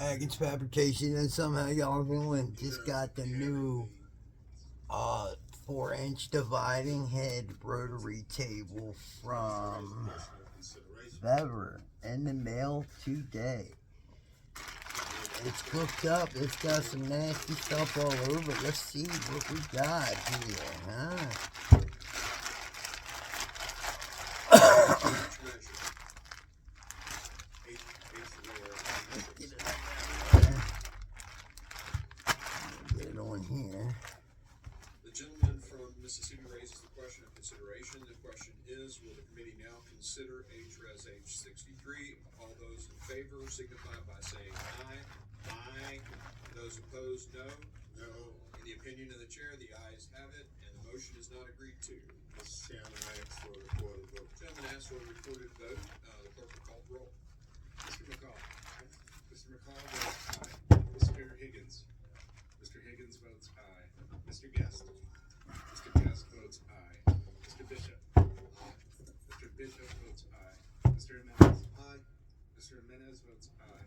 Against fabrication, and somehow y'all going just got the new uh 4-inch dividing head rotary table from Bever in the mail today. It's cooked up. It's got some nasty stuff all over. Let's see what we got here, huh? Get it on here. The gentleman from Mississippi raises the question of consideration. The question is, will the committee now consider Res H63? All those in favor signify by saying aye. Aye. Those opposed, no. No. In the opinion of the chair, the ayes have it, and the motion is not agreed to. Mr. Chairman, I ask for a recorded vote. Gentleman asks for a recorded vote. The clerk will call the roll. Mr. McCall. Mr. McCall votes aye. Mr. Higgins. Mr. Higgins votes aye. Mr. Guest. Mr. Guest votes aye. Mr. Bishop. Mr. Bishop votes aye. Mr. Jimenez. Aye. Mr. Jimenez votes aye.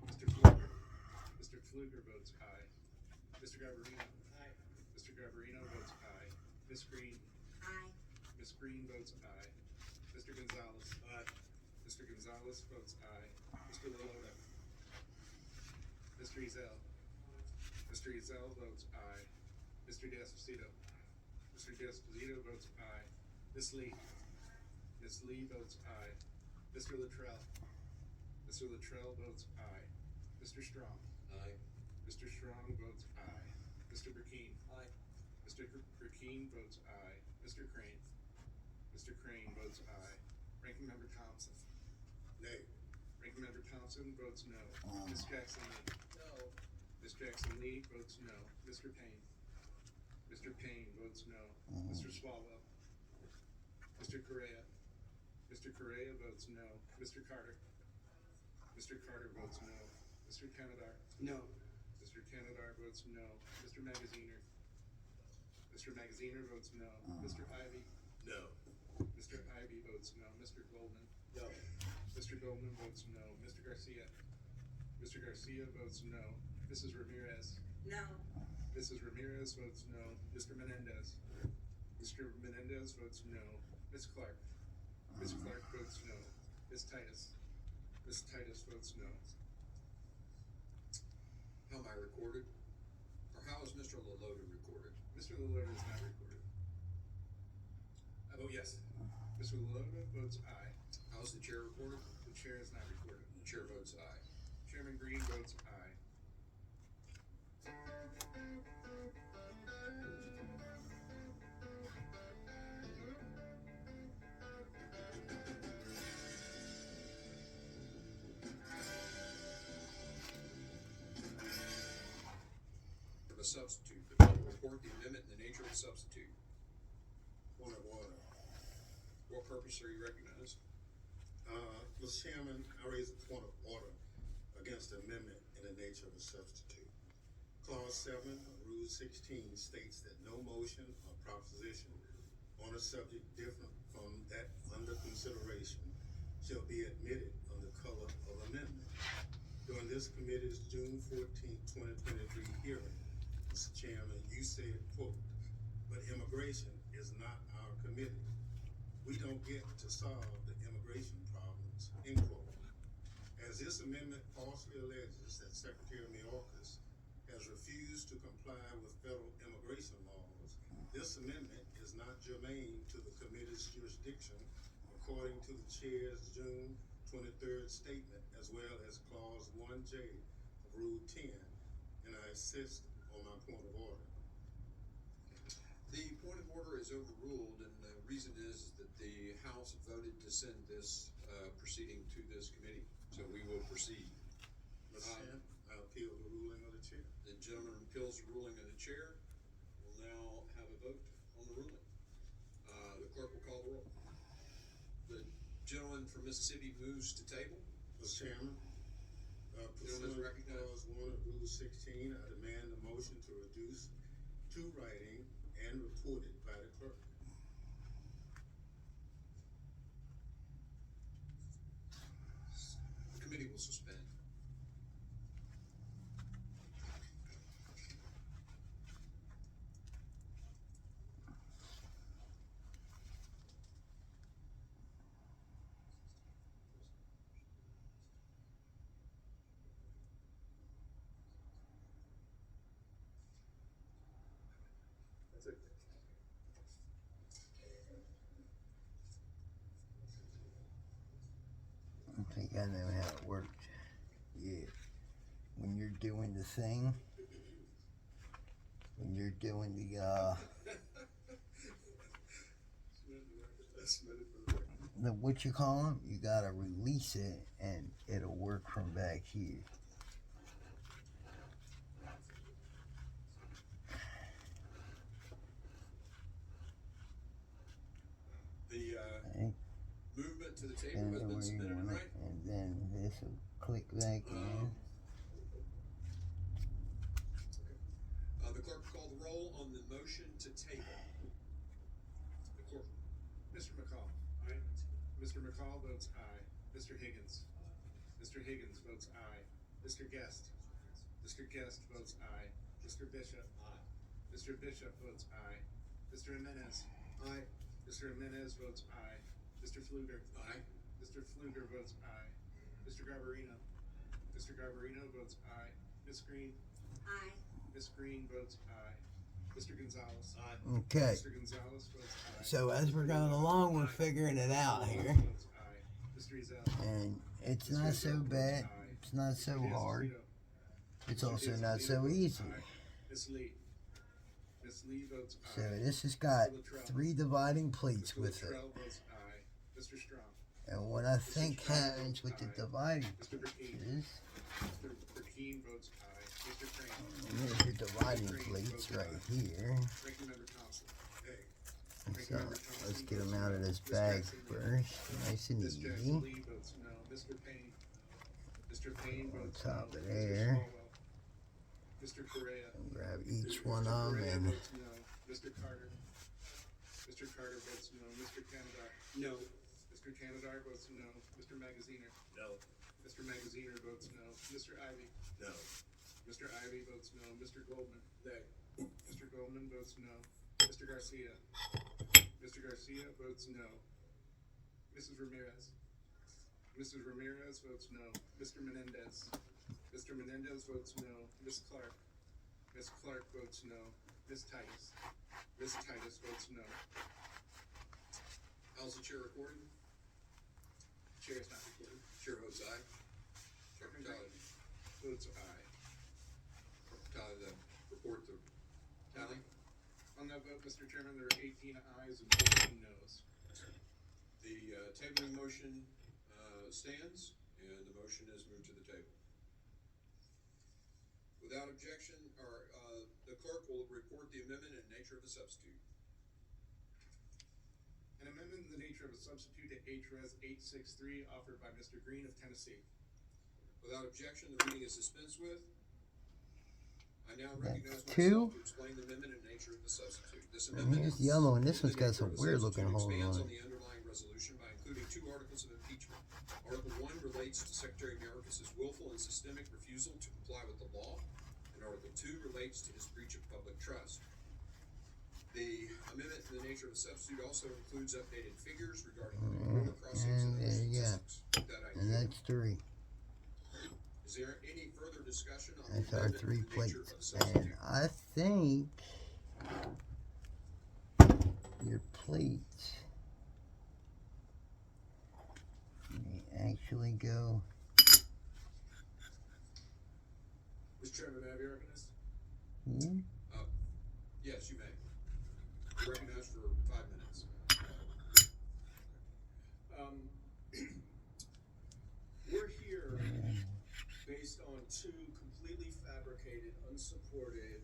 Mr. Pfluger. Mr. Pfluger votes aye. Mr. Garbarino. Aye. Mr. Garbarino votes aye. Ms. Green. Aye. Ms. Green votes aye. Mr. Gonzalez. Aye. Mr. Gonzalez votes aye. Mr. Lilloda. Mr. Ezell. Mr. Ezell votes aye. Mr. D'Esposito. Mr. D'Esposito votes aye. Ms. Lee. Ms. Lee votes aye. Mr. Luttrell. Mr. Luttrell votes aye. Mr. Strong. Aye. Mr. Strong votes aye. Mr. Breakem. Aye. Mr. Breakem votes aye. Mr. Crane. Mr. Crane votes aye. Ranking Member Thompson. Nay. Ranking Member Thompson votes no. Ms. Jackson Lee. No. Ms. Jackson Lee votes no. Mr. Payne. Mr. Payne votes no. Mr. Swalwell. Mr. Correa. Mr. Correa votes no. Mr. Carter. Mr. Carter votes no. Mr. Canadar. No. Mr. Canadar votes no. Mr. Magaziner. Mr. Magaziner votes no. Mr. Ivy. No. Mr. Ivy votes no. Mr. Goldman. No. Mr. Goldman votes no. Mr. Garcia. Mr. Garcia votes no. Mrs. Ramirez. No. Mrs. Ramirez votes no. Mr. Menendez. Mr. Menendez votes no. Ms. Clark. Ms. Clark votes no. Ms. Titus. Ms. Titus votes no. How am I recorded? Or how is Mr. Lilloda recorded? Mr. Lilloda is not recorded. I vote yes. Mr. Lilloda votes aye. How is the chair recorded? The chair is not recorded. The chair votes aye. Chairman Green votes aye. Of a substitute. The clerk will report the amendment and the nature of the substitute. Point of order. What purpose are you recognized? Mr. Chairman, I raise a point of order against the amendment in the nature of a substitute. Clause 7 of Rule 16 states that no motion or proposition on a subject different from that under consideration shall be admitted on the color of amendment. During this committee's June 14, 2023 hearing, Mr. Chairman, you said, quote, "But immigration is not our committee. We don't get to solve the immigration problems," end quote. As this amendment falsely alleges that Secretary Mayorkas has refused to comply with federal immigration laws, this amendment is not germane to the committee's jurisdiction according to the chair's June 23rd statement, as well as clause 1J of Rule 10, and I insist on my point of order. The point of order is overruled, and the reason is that the House voted to send this proceeding to this committee. So we will proceed. Mr. Chair, I appeal the ruling of the chair. The gentleman appeals the ruling of the chair. We'll now have a vote on the ruling. The clerk will call the roll. The gentleman from Mississippi moves to table. Mr. Chairman, pursuant to clause 1 of Rule 16, I demand a motion to reduce to writing and reported by the clerk. The committee will suspend. gotta know how it works. Yeah. When you're doing the thing, when you're doing the what you call them, you gotta release it and it'll work from back here. The Right? movement to the table And has where been you submitted, want right? it, and then this will click back in. The clerk will call the roll on the motion to table. The clerk. Mr. McCall. Aye. Mr. McCall votes aye. Mr. Higgins. Mr. Higgins votes aye. Mr. Guest. Mr. Guest votes aye. Mr. Bishop. Aye. Mr. Bishop votes aye. Mr. Jimenez. Aye. Mr. Jimenez votes aye. Mr. Pfluger. Aye. Mr. Pfluger votes aye. Mr. Garbarino. Mr. Garbarino votes aye. Ms. Green. Aye. Ms. Green votes aye. Mr. Gonzalez. Aye. Okay. Mr. Gonzalez votes aye. So as we're going along, we're figuring it out here, Votes aye. Mr. Ezell. and it's not so bad. It's not so hard. It's also not so easy. Miss Lee. Miss Lee votes So aye. this has got 3 dividing plates Mr. with it. Luttrell votes aye. Mr. Strong. And what I think happens with the dividing Mr. Burkeen. plates Mr. Burkeen votes aye. Mr. Crane. is, there's your dividing plates right here. Ranking Member Thompson. Hey. So let's get them out of this bag first, nice and Ms. easy. Jackson Lee votes no. Mr. Payne. Mr. Payne votes no. Top of Mr. there. Smallwell. Mr. Correa. Grab each Mr. one of them Correa and votes no. Mr. Carter. Mr. Carter votes no. Mr. Canadar. No. Mr. Canadar votes no. Mr. Magaziner. No. Mr. Magaziner votes no. Mr. Ivy. No. Mr. Ivy votes no. Mr. Goldman. Nay. Mr. Goldman votes no. Mr. Garcia. Mr. Garcia votes no. Mrs. Ramirez. Mrs. Ramirez votes no. Mr. Menendez. Mr. Menendez votes no. Miss Clark. Miss Clark votes no. Miss Titus. Miss Titus votes no. How's the chair recording? Chair is not recorded. Chair votes aye. Chair tally. Votes aye. Tally the report the tally. On that vote, Mr. Chairman, there are 18 ayes and 14 noes. The tabling motion stands, and the motion is moved to the table. Without objection, the clerk will report the amendment and nature of the substitute. An amendment in the nature of a substitute to H.Res. 863 offered by Mr. Green of Tennessee. Without objection, the reading is dispensed with. I now recognize That's 2. myself to explain the amendment and nature of the substitute. This And amendment here's the other one. This in the one's got nature some of a weird looking substitute holes expands on on it. the underlying resolution by including 2 articles of impeachment. Article 1 relates to Secretary Mayorkas' willful and systemic refusal to comply with the law, and Article 2 relates to his breach of public trust. The amendment in the nature of a substitute also includes updated figures regarding border crossings And and other there you go. statistics. With that And idea, that's 3. is there any further discussion on That's the our amendment 3 in the nature of plates. the substitute? And I think your plates may actually go. Mr. Chairman, may I be recognized? Hmm? Yes, you may. You're recognized for 5 minutes. We're here based on 2 completely fabricated, unsupported,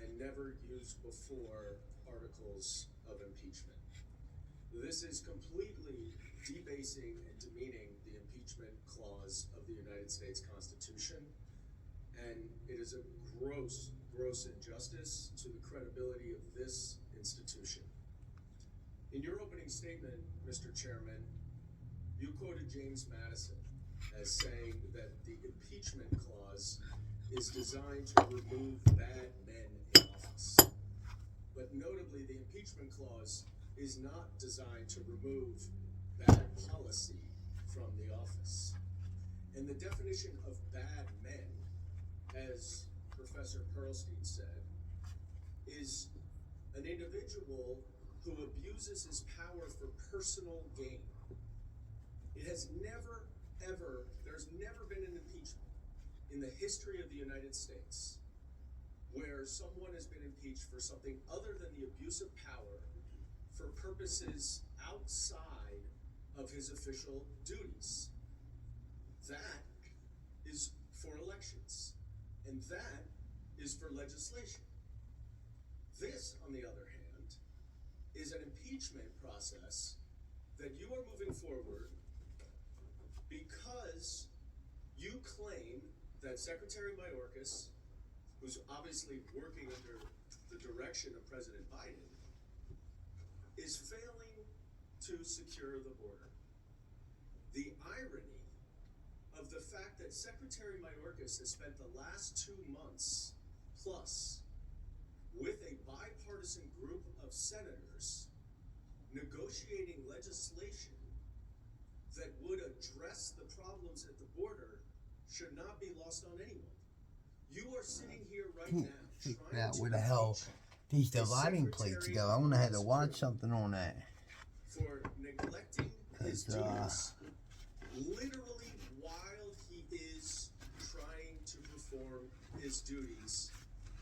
and never used before articles of impeachment. This is completely debasing and demeaning the impeachment clause of the United States Constitution, and it is a gross injustice to the credibility of this institution. In your opening statement, Mr. Chairman, you quoted James Madison as saying that the impeachment clause is designed to remove bad men in office. But notably, the impeachment clause is not designed to remove bad policy from the office. And the definition of bad men, as Professor Pearlstein said, is an individual who abuses his power for personal gain. It has never, there's never been an impeachment in the history of the United States where someone has been impeached for something other than the abuse of power for purposes outside of his official duties. That is for elections, and that is for legislation. This, on the other hand, is an impeachment process that you are moving forward because you claim that Secretary Mayorkas, who's obviously working under the direction of President Biden, is failing to secure the border. The irony of the fact that Secretary Mayorkas has spent the last 2 months plus with a bipartisan group of senators negotiating legislation that would address the problems at the border should not be lost on anyone. You are sitting here right now Figure out where the hell these dividing plates go. I'm gonna have to watch something on that. For neglecting his duties, literally while he is trying to perform his duties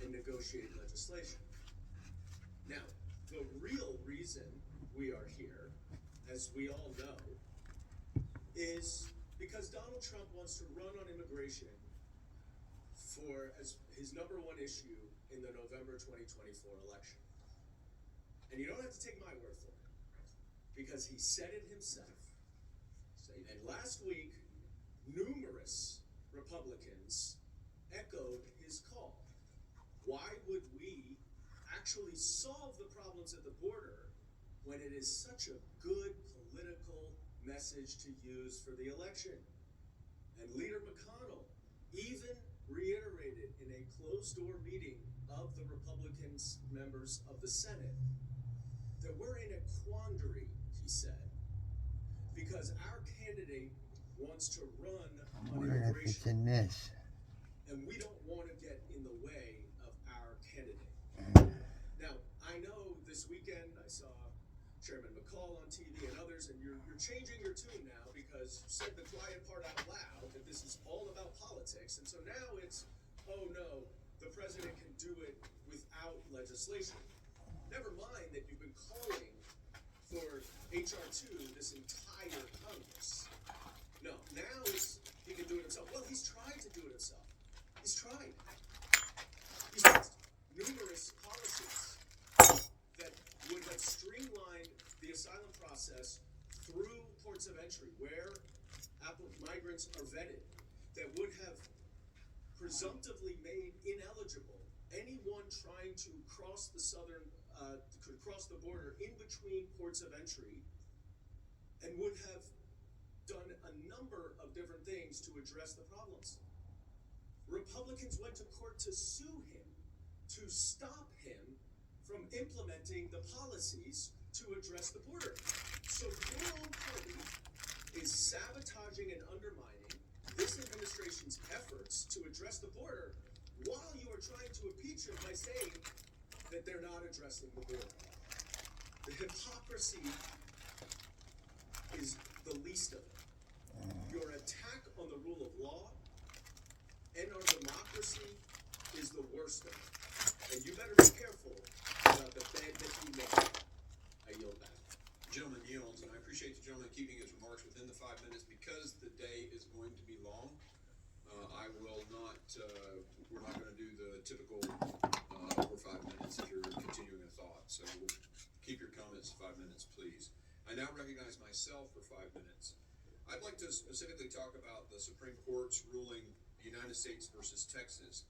and negotiate legislation. Now, the real reason we are here, as we all know, is because Donald Trump wants to run on immigration as his number one issue in the November 2024 election. And you don't have to take my word for it, because he said it himself. And last week, numerous Republicans echoed his call. Why would we actually solve the problems at the border when it is such a good political message to use for the election? And Leader McConnell even reiterated in a closed-door meeting of the Republican members of the Senate that we're in a quandary, he said, because our candidate wants to run I'm on wondering if it's immigration, in this. and we don't want to get in the way of our candidate. Now, I know this weekend I saw Chairman McCall on TV and others, and you're changing your tune now because you said the quiet part out loud that this is all about politics, and so now it's, oh no, the president can do it without legislation. Never mind that you've been calling for H.R. 2 this entire Congress. No, now he can do it himself. Well, he's tried to do it himself. He's tried. He's passed numerous policies that would have streamlined the asylum process through ports of entry where migrants are vetted, that would have presumptively made ineligible anyone trying to cross the border in between ports of entry, and would have done a number of different things to address the problems. Republicans went to court to sue him, to stop him from implementing the policies to address the border. So your own party is sabotaging and undermining this administration's efforts to address the border while you are trying to impeach him by saying that they're not addressing the border. The hypocrisy is the least of it. Your attack on the rule of law and our democracy is the worst of it. And you better be careful about the bed that you make. I yield back. Gentleman yields, and I appreciate the gentleman keeping his remarks within the 5 minutes because the day is going to be long. I will not, we're not going to do the typical over 5 minutes if you're continuing a thought. So we'll keep your comments to 5 minutes, please. I now recognize myself for 5 minutes. I'd like to specifically talk about the Supreme Court's ruling, United States versus Texas.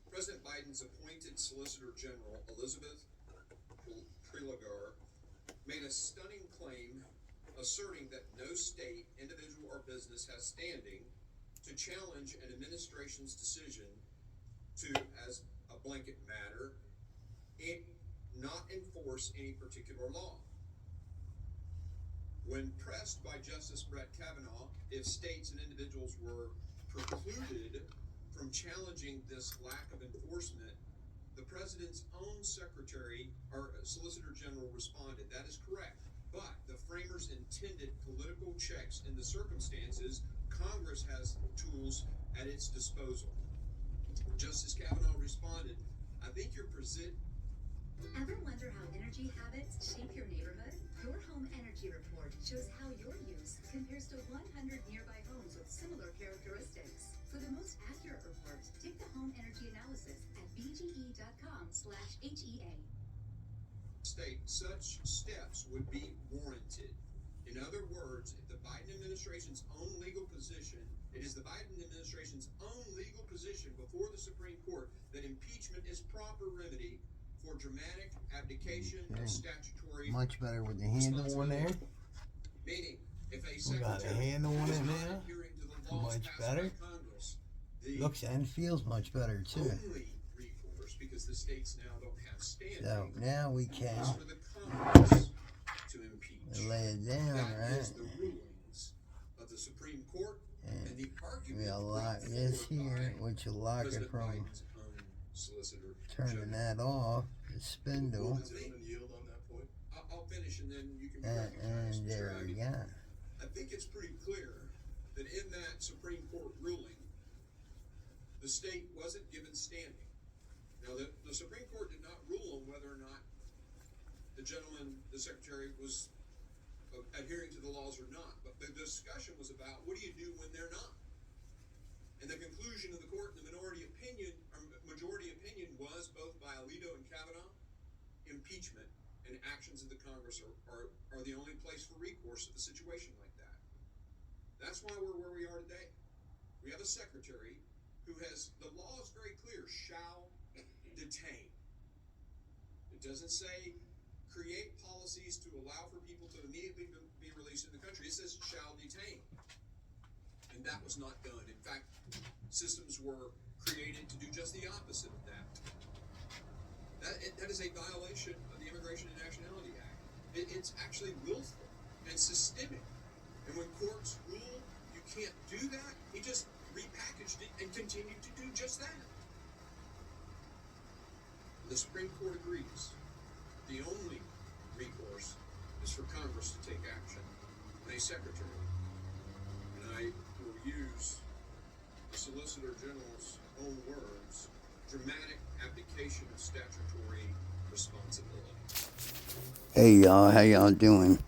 President Biden's appointed Solicitor General, Elizabeth Prelogar, made a stunning claim asserting that no state, individual, or business has standing to challenge an administration's decision to, as a blanket matter, not enforce any particular law. When pressed by Justice Brett Kavanaugh if states and individuals were precluded from challenging this lack of enforcement, the president's own secretary, or Solicitor General, responded, "That is correct, but the framers intended political checks in the circumstances Congress has tools at its disposal. Justice Kavanaugh responded, I think you're Ever wonder how energy habits shape your neighborhood? Your Home Energy Report shows how your use compares to 100 nearby homes with similar characteristics. For the most accurate report, take the Home Energy Analysis at bge.com/HEA. state such steps would be warranted. In other words, if the Biden administration's own legal position, it is the Biden administration's own legal position before the Supreme Court that impeachment is proper remedy for dramatic abdication of statutory Much better with the handle on there. Meaning, if a We got a secretary handle on is it not now. adhering to the laws Much passed better. by Congress, the Looks and feels much better too. only recourse, because the states now don't have standing, So now we can is for the Congress to impeach. lay it down, That right? is the rulings of the Supreme Court and the argument We'll lock brought this forward here, by which will lock it President from Biden's own solicitor turning general. that off, the spindle. Will the gentleman yield on that point? I'll finish and then you can be And recognized, Mr. there we Dragon. go. I think it's pretty clear that in that Supreme Court ruling, the state wasn't given standing. Now, the Supreme Court did not rule on whether or not the gentleman, the secretary, was adhering to the laws or not. But the discussion was about, what do you do when they're not? And the conclusion of the court in the majority opinion was, both by Alito and Kavanaugh, impeachment and actions of the Congress are the only place for recourse in a situation like that. That's why we're where we are today. We have a secretary who has, the law is very clear, shall detain. It doesn't say create policies to allow for people to immediately be released in the country. It says shall detain. And that was not done. In fact, systems were created to do just the opposite of that. That is a violation of the Immigration and Nationality Act. It's actually willful and systemic. And when courts rule you can't do that, he just repackaged it and continued to do just that. The Supreme Court agrees. The only recourse is for Congress to take action. And a secretary, and I will use the Solicitor General's own words, dramatic abdication of statutory responsibility. Hey y'all, how y'all doing?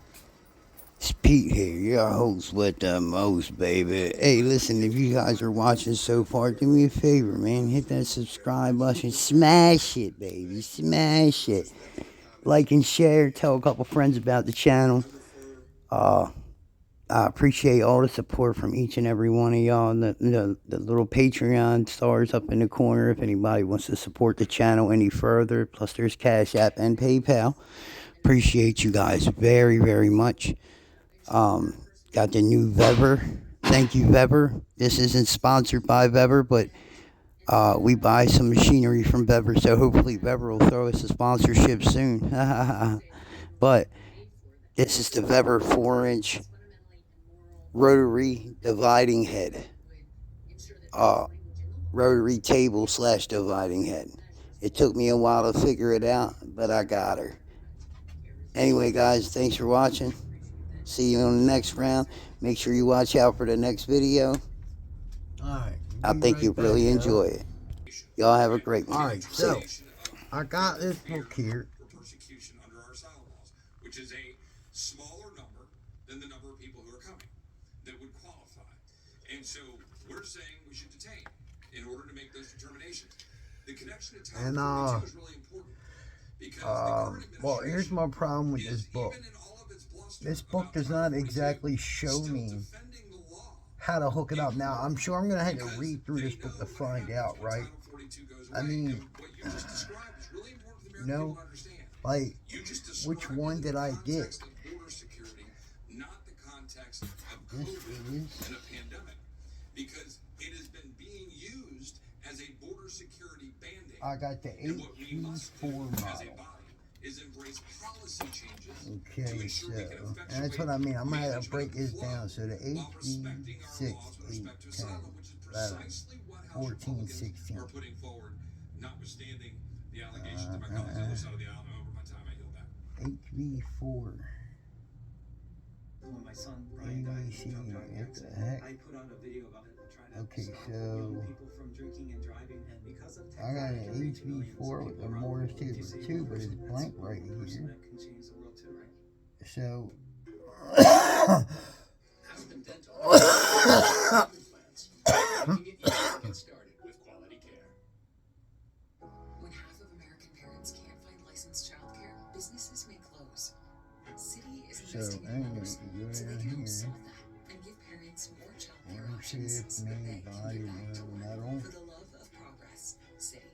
It's Pete here, your host with the most, baby. Hey, listen, if you guys are watching so far, do me a favor, man. Hit that subscribe button. Smash it, baby. Smash it. Like and share. Tell a couple friends about the channel. I appreciate all the support from each and every one of y'all. The little Patreon stars up in the corner if anybody wants to support the channel any further. Plus, there's Cash App and PayPal. Appreciate you guys very, very much. Got the new Weber. Thank you, Weber. This isn't sponsored by Weber, but we buy some machinery from Weber, so hopefully Weber will throw us a sponsorship soon. But this is the Weber 4-inch rotary dividing head. Rotary table / dividing head. It took me a while to figure it out, but I got her. Anyway, guys, thanks for watching. See you on the next round. Make sure you watch out for the next video. Alright. I think you'll really enjoy it. Y'all have a great one. Alright, so I got this book here. For persecution under our asylum laws, which is a smaller number than the number of people who are coming that would qualify. And so we're saying we should detain in order to make those determinations. The connection to Title 42 is really important. Because well, here's my problem with this book. This book does not exactly show me how to hook it up. Now, I'm sure I'm going to have to read through this book to find out, right? I mean, you know, like, which one did I get? This is... Because it has been being used as a border security band-aid. I got the A.F.TOOLREVIEWS model. Okay, so that's what I mean. I'm gonna have to break this down. So the HB6, 8, 10, 11, 14, 16. HB4. when my son Brian died in a drunk driving What the accident, heck? I put out a video about it to try to Okay, stop so young people from drinking and driving, and because of I got technology, an reach millions of HV4 with people a around the Morris world. If you Taper save 2, one but it's person, that's blank one right person here. that can change the world too, right? So Aspen Dental implants, making it easy to get started with quality care. When half of American parents can't find licensed childcare, businesses may close. City is investing in anyway, homes go so they down can help here. solve that and give parents more childcare One options shift, so that they main can body, get back to one work. metal. For the love of progress, City.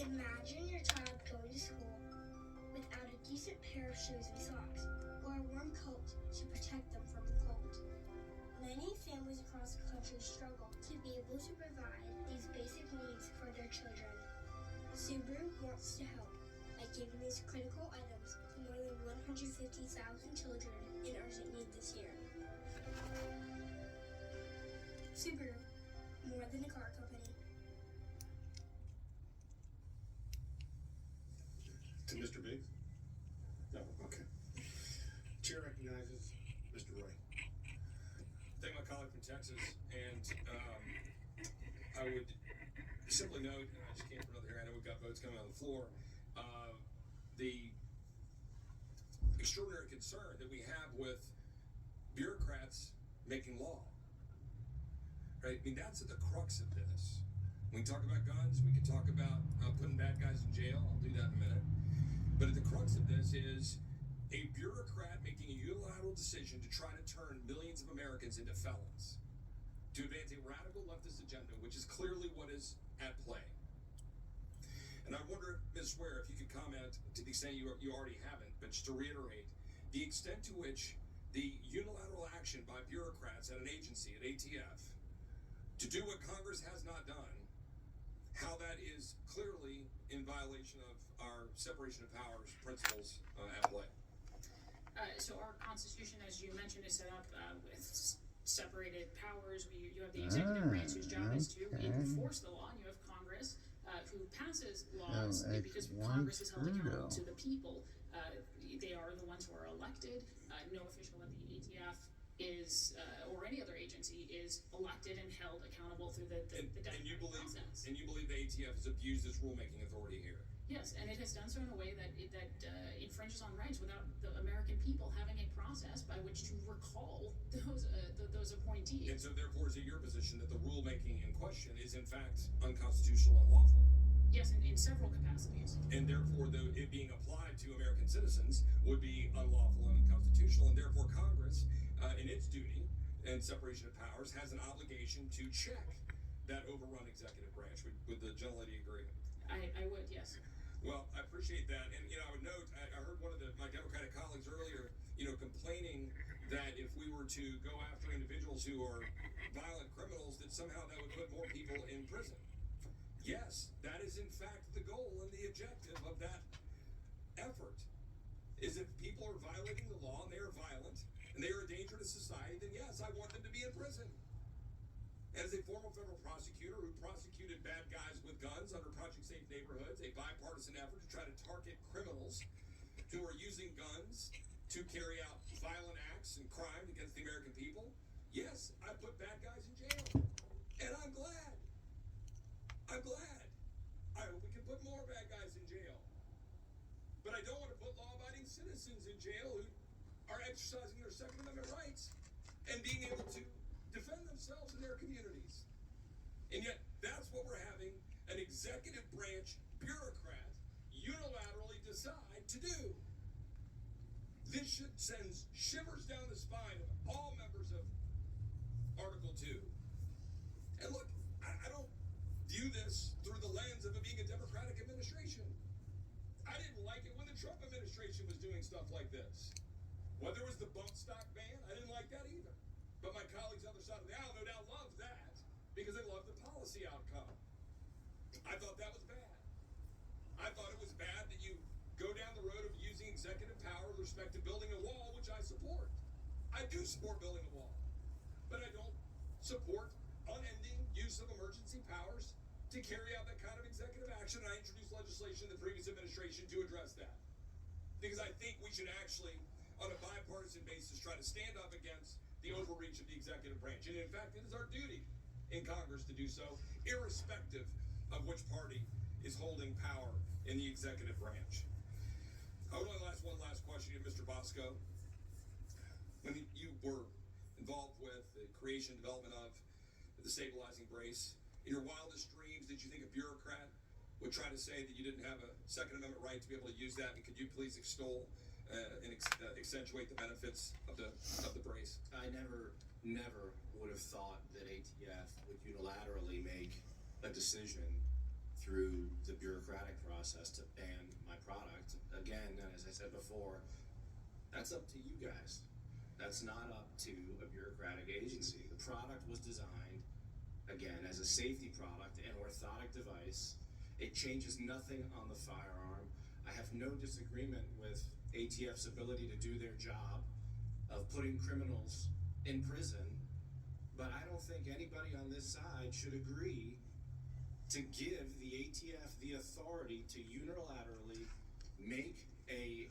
Imagine your child going to school without a decent pair of shoes and socks, or a warm coat to protect them from the cold. Many families across the country struggle to be able to provide these basic needs for their children. Subaru wants to help by giving these critical items to more than 150,000 children in urgent need this year. Subaru, more than a car company. To Mr. Biggs? No, okay. Chair recognizes Mr. Roy. Thank my colleague from Texas, and I would simply note, and I just can't for another here, I know we've got votes coming on the floor, the extraordinary concern that we have with bureaucrats making law. Right? I mean, that's at the crux of this. We can talk about guns, we can talk about putting bad guys in jail, I'll do that in a minute. But at the crux of this is a bureaucrat making a unilateral decision to try to turn millions of Americans into felons, to advance a radical leftist agenda, which is clearly what is at play. And I wonder, Ms. Ware, if you could comment, to the extent you already haven't, but just to reiterate, the extent to which the unilateral action by bureaucrats at an agency, at ATF, to do what Congress has not done, how that is clearly in violation of our separation of powers principles at play. So our Constitution, as you mentioned, is set up with separated powers. You have the executive branch, whose job is to enforce the law, and you have Congress, who passes laws because Congress is held accountable to the people. They are the ones who are elected. No official at the ATF is, or any other agency, is elected and held accountable through the democratic process. And you believe the ATF has abused its rulemaking authority here? Yes, and it has done so in a way that infringes on rights without the American people having a process by which to recall those appointees. And so therefore, is it your position that the rulemaking in question is in fact unconstitutional and unlawful? Yes, in several capacities. And therefore, it being applied to American citizens would be unlawful and unconstitutional, and therefore Congress, in its duty and separation of powers, has an obligation to check that overrun executive branch. Would the gentlelady agree? I would, yes. Well, I appreciate that, and I would note, I heard one of my Democratic colleagues earlier, complaining that if we were to go after individuals who are violent criminals, that somehow that would put more people in prison. Yes, that is in fact the goal and the objective of that effort. Is if people are violating the law and they are violent and they are a danger to society, then yes, I want them to be in prison. As a former federal prosecutor who prosecuted bad guys with guns under Project Safe Neighborhoods, a bipartisan effort to try to target criminals who are using guns to carry out violent acts and crime against the American people, yes, I put bad guys in jail. And I'm glad. I'm glad. I hope we can put more bad guys in jail. But I don't want to put law-abiding citizens in jail who are exercising their Second Amendment rights and being able to defend themselves in their communities. And yet, that's what we're having an executive branch bureaucrat unilaterally decide to do. This should send shivers down the spine of all members of Article 2. And look, I don't view this through the lens of it being a Democratic administration. I didn't like it when the Trump administration was doing stuff like this. Whether it was the bump stock ban, I didn't like that either. But my colleagues on the other side of the aisle no doubt love that because they love the policy outcome. I thought that was bad. I thought it was bad that you go down the road of using executive power with respect to building a wall, which I support. I do support building a wall. But I don't support unending use of emergency powers to carry out that kind of executive action. I introduced legislation in the previous administration to address that. Because I think we should actually, on a bipartisan basis, try to stand up against the overreach of the executive branch. And in fact, it is our duty in Congress to do so, irrespective of which party is holding power in the executive branch. I would like to ask one last question to Mr. Bosco. When you were involved with the creation and development of the stabilizing brace, in your wildest dreams, did you think a bureaucrat would try to say that you didn't have a Second Amendment right to be able to use that? And could you please extol and accentuate the benefits of the brace? I never would have thought that ATF would unilaterally make a decision through the bureaucratic process to ban my product. Again, as I said before, that's up to you guys. That's not up to a bureaucratic agency. The product was designed, again, as a safety product, an orthotic device. It changes nothing on the firearm. I have no disagreement with ATF's ability to do their job of putting criminals in prison, but I don't think anybody on this side should agree to give the ATF the authority to unilaterally make a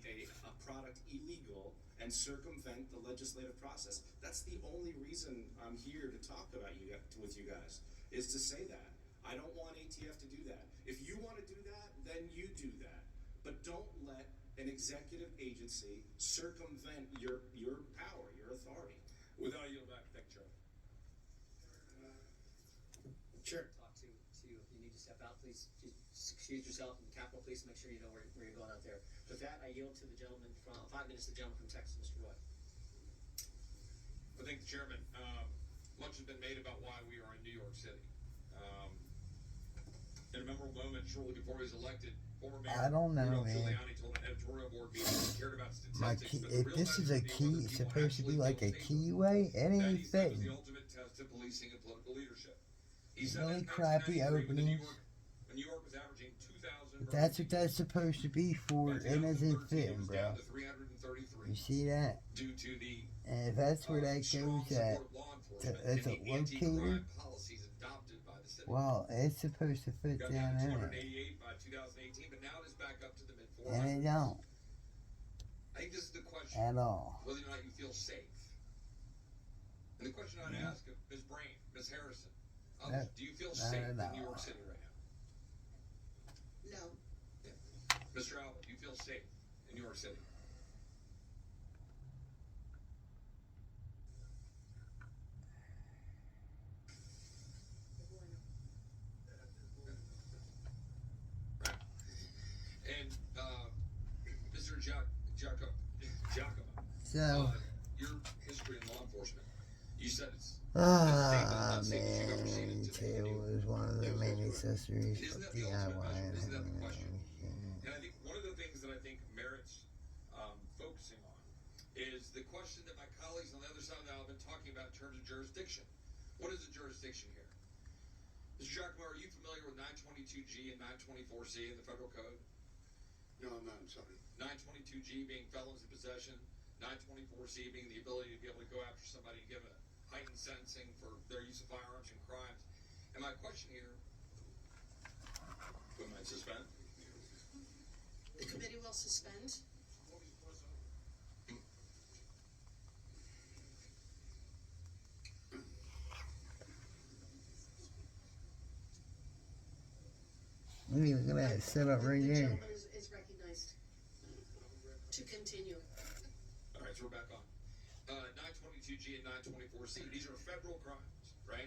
product illegal and circumvent the legislative process. That's the only reason I'm here to talk with you guys, is to say that. I don't want ATF to do that. If you want to do that, then you do that. But don't let an executive agency circumvent your power, your authority. Without a yield back, thank you, Sure. Talk to you. If you need to step out, please excuse yourself in the Capitol Police. Make sure you know where you're going out there. With that, I yield to the gentleman from 5 minutes. The gentleman from Texas, Mr. Roy. I thank the chairman. Much has been made about why we are in New York City. In a memorable moment shortly before he was elected, former Mayor I don't know, Rudolph man. Giuliani told an editorial board meeting he cared about statistics. My key, if this is a key, it's supposed to be like a keyway. It ain't fitting. The ultimate test of policing and political leadership. He It's said really that crappy openings. when New York was averaging 2,000. That's what that's supposed to be for. It isn't fitting, bro. You see that? Due to the And if that's where that goes at, it's a locator. Well, it's supposed to fit Got down down to there, 288 by 2018, but now it is back up to the mid 400s. and it don't I think this is the question. at all. Whether or not you feel safe. And the question I'd ask of Ms. Brain, Ms. Harrison, others, do you feel safe in New York City right now? No. Yeah. Mr. Albert, do you feel safe in New York City? And Mr. Giacomo, So, your history in law enforcement, you said it's man, Tail was one of the main accessories Isn't of that the ultimate DIY. measure? Isn't that the question? And I think one of the things that I think merits focusing on is the question that my colleagues on the other side of the aisle have been talking about in terms of jurisdiction. What is the jurisdiction here? Mr. Giacomo, are you familiar with 922G and 924C in the federal code? No, I'm not. I'm sorry. 922G being felons in possession, 924C being the ability to be able to go after somebody and give a heightened sentencing for their use of firearms and crimes. And my question here, we might suspend? The committee will suspend. Look at that setup right The there. gentleman is recognized to continue. All right, so we're back on. 922G and 924C, these are federal crimes, right?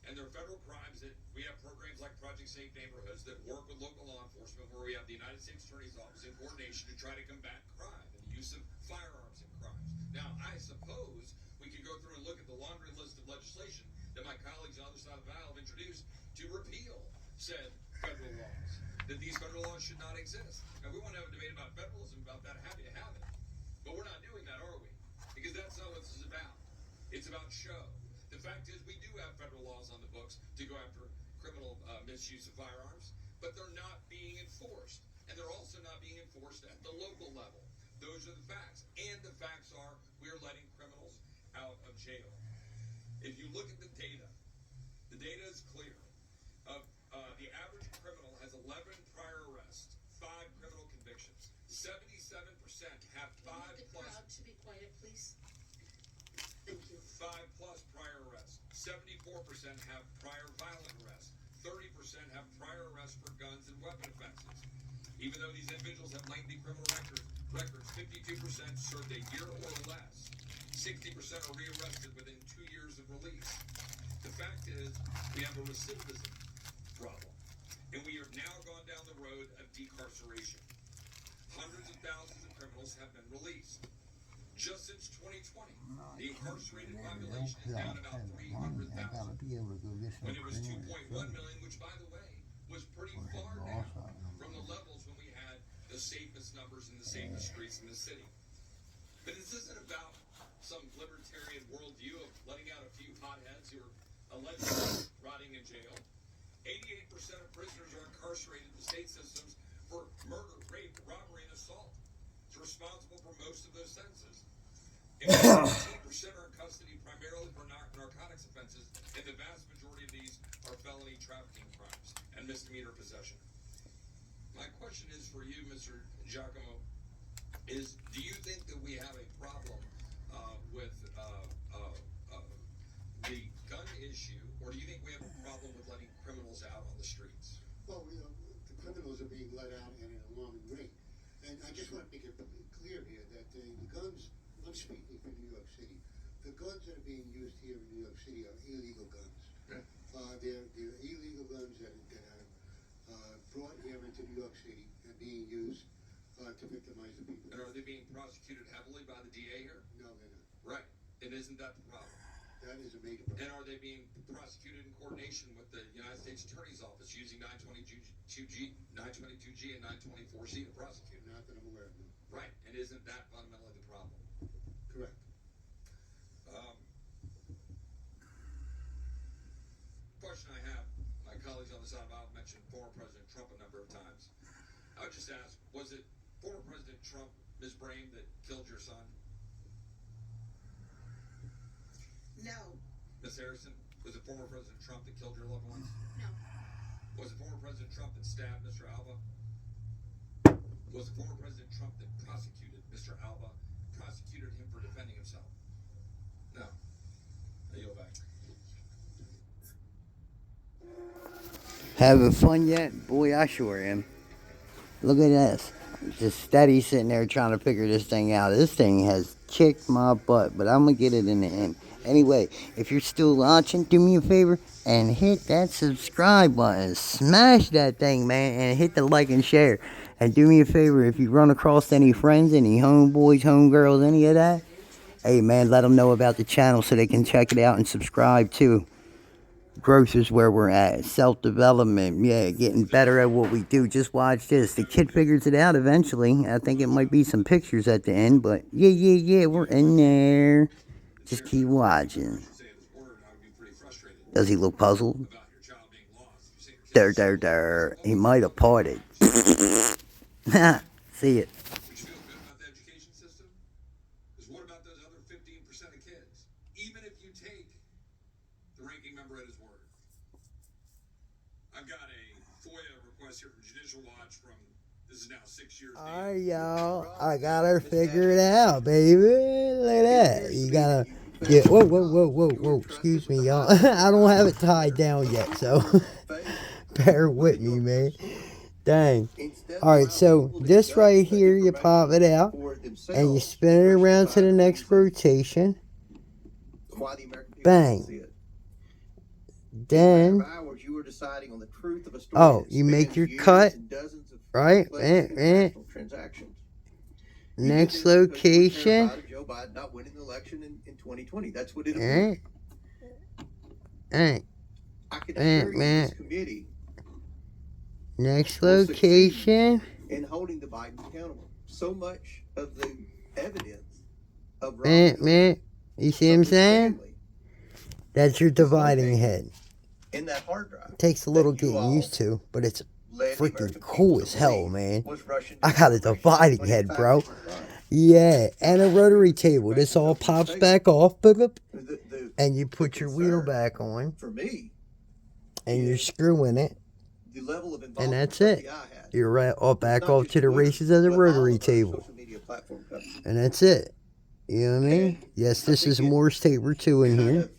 And they're federal crimes that we have programs like Project Safe Neighborhoods that work with local law enforcement, where we have the United States Attorney's Office in coordination to try to combat crime and the use of firearms in crimes. Now, I suppose we could go through and look at the laundry list of legislation that my colleagues on the other side of the aisle have introduced to repeal said federal laws, that these federal laws should not exist. Now, we want to have a debate about federalism, about that, happy to have it. But we're not doing that, are we? Because that's not what this is about. It's about show. The fact is, we do have federal laws on the books to go after criminal misuse of firearms, but they're not being enforced. And they're also not being enforced at the local level. Those are the facts. And the facts are, we're letting criminals out of jail. If you look at the data is clear. Of the 11 prior arrests, 5 criminal convictions. 77% have 5 plus. Crowd to be quiet, please. Thank you. 5 plus prior arrests. 74% have prior violent arrests. 30% have prior arrests for guns and weapon offenses. Even though these individuals have lengthy criminal records, 52% served a year or less. 60% are rearrested within 2 years of release. The fact is, we have a recidivism problem, and we have now gone down the road of decarceration. Hundreds of thousands of criminals have been released. Just since 2020, the incarcerated population is down about 300,000. When it was 2.1 million, which, by the way, was pretty far down from the levels when we had the safest numbers and the safest streets in the city. But this isn't about some libertarian worldview of letting out a few hotheads who are allegedly rotting in jail. 88% of prisoners are incarcerated in the state systems for murder, rape, robbery, and assault. It's responsible for most of those sentences. And 15% are in custody primarily for narcotics offenses, and the vast majority of these are felony trafficking crimes and misdemeanor possession. My question is for you, Mr. Giacomo, is do you think that we have a problem with the gun issue, or do you think we have a problem with letting criminals out on the streets? Well, the criminals are being let out at an alarming rate. And I just want to make it clear here that the guns, I'm speaking for New York City, the guns that are being used here in New York City are illegal guns. Okay. They're illegal guns that are brought here into New York City and being used to victimize the people. And are they being prosecuted heavily by the DA here? No, they're not. Right. And isn't that the problem? That is a major problem. And are they being prosecuted in coordination with the United States Attorney's Office using 922G and 924C to prosecute? Not that I'm aware of, no. Right. And isn't that fundamentally the problem? Correct. Question I have, my colleagues on the side of the aisle mentioned former President Trump a number of times. I would just ask, was it former President Trump, Ms. Breakem, that killed your son? No. Ms. Harrison, was it former President Trump that killed your loved ones? No. Was it former President Trump that stabbed Mr. Alba? Was it former President Trump that prosecuted Mr. Alba, prosecuted him for defending himself? No. I yield back. Having fun yet? Boy, I sure am. Look at this. Just steady sitting there trying to figure this thing out. This thing has kicked my butt, but I'm going to get it in the end. Anyway, if you're still watching, do me a favor and hit that subscribe button. Smash that thing, man, and hit the like and share. And do me a favor, if you run across any friends, any homeboys, homegirls, any of that, hey, man, let them know about the channel so they can check it out and subscribe, too. Growth is where we're at. Self-development. Yeah, getting better at what we do. Just watch this. The kid figures it out eventually. I think it might be some pictures at the end, but yeah, we're in there. Just keep watching. Does he look puzzled? There. He might have parted. See it. Alright, y'all. I got her figured out, baby. Look at that. You gotta get. Whoa. Excuse me, y'all. I don't have it tied down yet, so bear with me, man. Dang. Alright, so this right here, you pop it out and you spin it around to the next rotation. Bang. Then, you make your cut. Right? Next location. Joe Biden not winning the election in 2020. That's what it'll be. I can assure you this committee. Next location. And holding the Biden accountable. So much of the evidence of you see what I'm saying? That's your dividing head. In that hard drive. Takes a little getting used to, but it's freaking cool as hell, man. I got a dividing head, bro. Yeah, and a rotary table. This all pops back off, and you put your wheel back on. For me, and you're screwing it, the level of And involvement that's the it. FBI has. You're right. All back Not off just to the Twitter, races of the but all Rotary of our table. social media platform companies. And that's it. You know what I mean? Yes, this is Morse Taper 2 in here.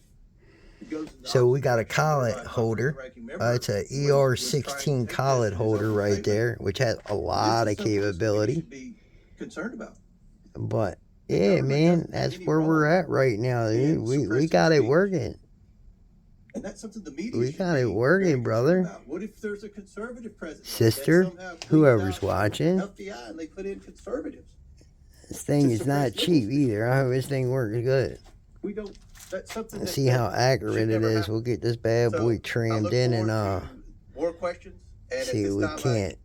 So we got a collet holder. It's a ER16 collet holder right there, which has a lot of capability. Concerned about. But yeah, man, that's where we're at right now. Dude. We got it working. And that's something the media We got it working, brother. What if there's a conservative president? Sister, whoever's watching. FBI and they put in conservatives. This thing is not cheap either. I hope this thing works good. We don't. That's something. Let's see how accurate it is. We'll get this bad boy trimmed in and more questions. And see what we can't.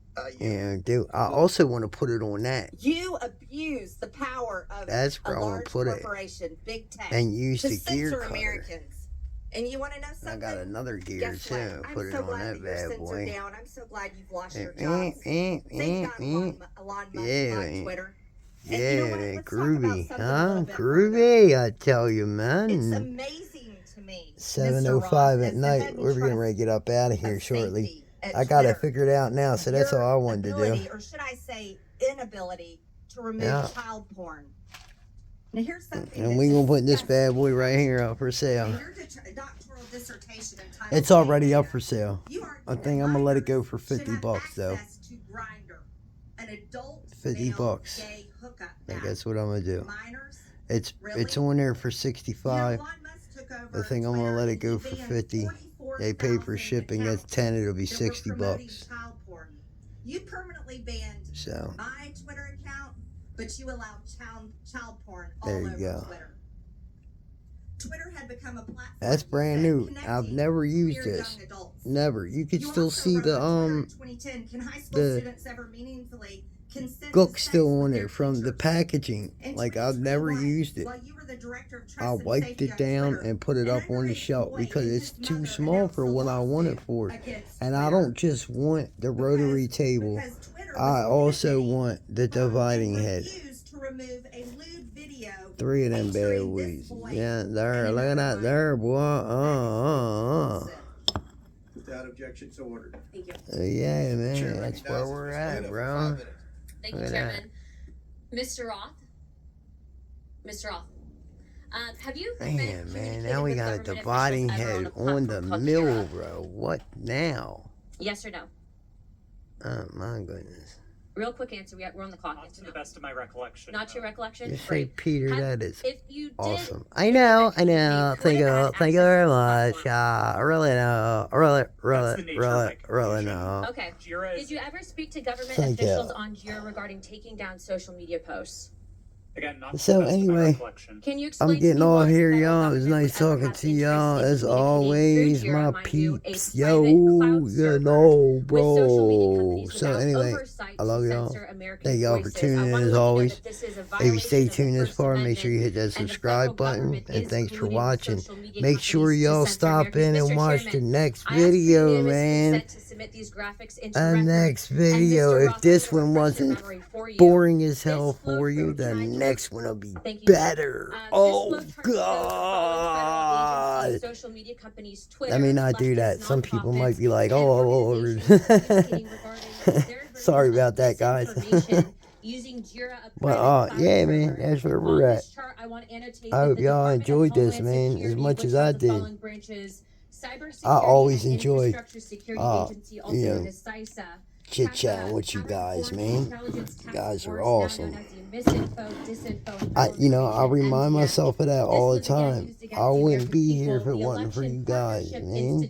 Do. I also want to put it on that. You abuse the power of That's where a I want large to put corporation, big tech, and use to the gear censor cutter. Americans. And you want to know something? I got another gear Guess too. what? Put I'm it so on glad that you're bad censored boy. down. I'm so glad you've lost your jobs. Thank God Elon Musk bought Twitter. And Yeah, you know what? Let's groovy, talk about something a little bit Groovy, I tell you, man. It's amazing to me. 7:05 at night. We're getting ready to get up out of here shortly. I got it figured out now, so that's all I wanted to do. Or should I say inability to remove child porn. Now here's something. And we're going to put this bad boy right here up for sale. Your doctoral dissertation entitled It's already up for sale. I think I'm going to let it go for 50 bucks though. An adult 50 bucks. gay hookup. I think that's what I'm going to do. Minors? It's on there for 65. I think I'm going to let it go for 50. They pay for shipping. That's 10. It'll be 60 bucks. You permanently banned So my Twitter account, but you allowed child porn all there you over go. Twitter. Twitter had become a platform. That's brand new. I've never used this. Never. You could still see the gook still on there from the packaging. Like I've never used it. I wiped it down and put it up on the shelf because it's too small for what I want it for. And I don't just want the rotary table. I also want the dividing head. 3 of them bad boys. Yeah, there. Look at that there, boy. Without objection, so ordered. Thank you. Yeah, man. That's where we're at, bro. Thank you, Chairman. Mr. Roth? Mr. Roth, have you Man, now we got a dividing head on the mill, bro. What now? Yes or no? Oh, my goodness. Real quick answer. We're on the clock. Not to the best of my recollection. Not your recollection? You say, Peter, that is if you awesome. I know. Thank you very much. I really know. Really know. Okay. Did you ever speak to government Thank officials you. on JIRA regarding taking down social media posts? Again, not So anyway, Can you I'm explain getting to me all what here, federal y'all. It was government nice would ever talking have to interest y'all in as communicating always, through my JIRA, mind you, a peeps. private Yo, cloud you server know, with social media bro. companies So without anyway, oversight I love to y'all. censor American Thank y'all for voices. I tuning wanna in let as you know always. that this is a If you violation stay of the tuned this First far, make sure you hit Amendment, that and the federal subscribe button. government And is thanks for colluding with watching. social media Make sure companies to y'all censor stop Americans. in and Mr. watch the Chairman, next I ask for video, unanimous man. consent to submit these graphics into The record. next And video. Mr. If Roth, this I'm gonna one refresh your wasn't memory for you. boring as hell This flow for you, chart the tonight next one will be Thank you. better. This Oh, flow chart shows the following federal agencies, God. social media companies, Twitter, Let me not do leftist that. Some people nonprofits, might be like, and oh, organizations communicating regarding their sorry version of about that, guys. disinformation using JIRA, a But, private cloud yeah, server. man, that's where On we're at. this chart, I want to annotate I that hope the y'all Department of enjoyed this, Homeland man, as Security, much which as has I the did. following branches: Cybersecurity I always and enjoy, Infrastructure Security Agency, also you known know, as CISA. chit-chatting with you guys, man. You guys are awesome. I remind myself of that all the time. I wouldn't be here if it wasn't for you guys, man.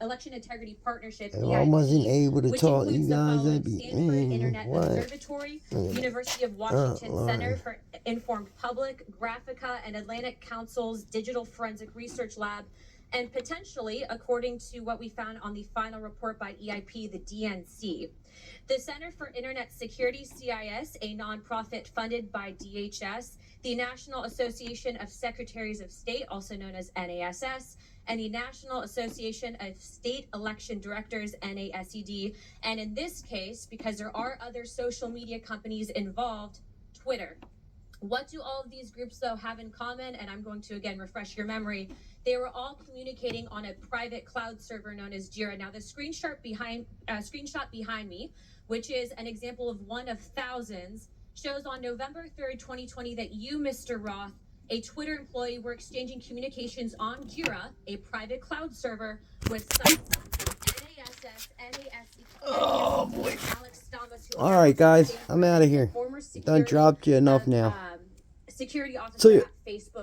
Election Integrity Partnership, If I wasn't able to which talk to you includes the guys, following: I'd be, Stanford man, Internet what? Observatory, University of Washington Center for Informed Public, Graphica, and Atlantic Council's Digital Forensic Research Lab, and potentially, according to what we found on the final report by EIP, the DNC. The Center for Internet Security, CIS, a nonprofit funded by DHS, the National Association of Secretaries of State, also known as NASS, and the National Association of State Election Directors, NASED, and in this case, because there are other social media companies involved, Twitter. What do all of these groups, though, have in common? And I'm going to, again, refresh your memory. They were all communicating on a private cloud server known as Jira. Now, the screenshot behind me, which is an example of one of thousands, shows on November 3rd, 2020, that you, Mr. Roth, a Twitter employee, were exchanging communications on Jira, a private cloud server, with some Oh, boy. All right, guys. I'm out of here. Done dropped you enough now. Security officer See ya. at Facebook.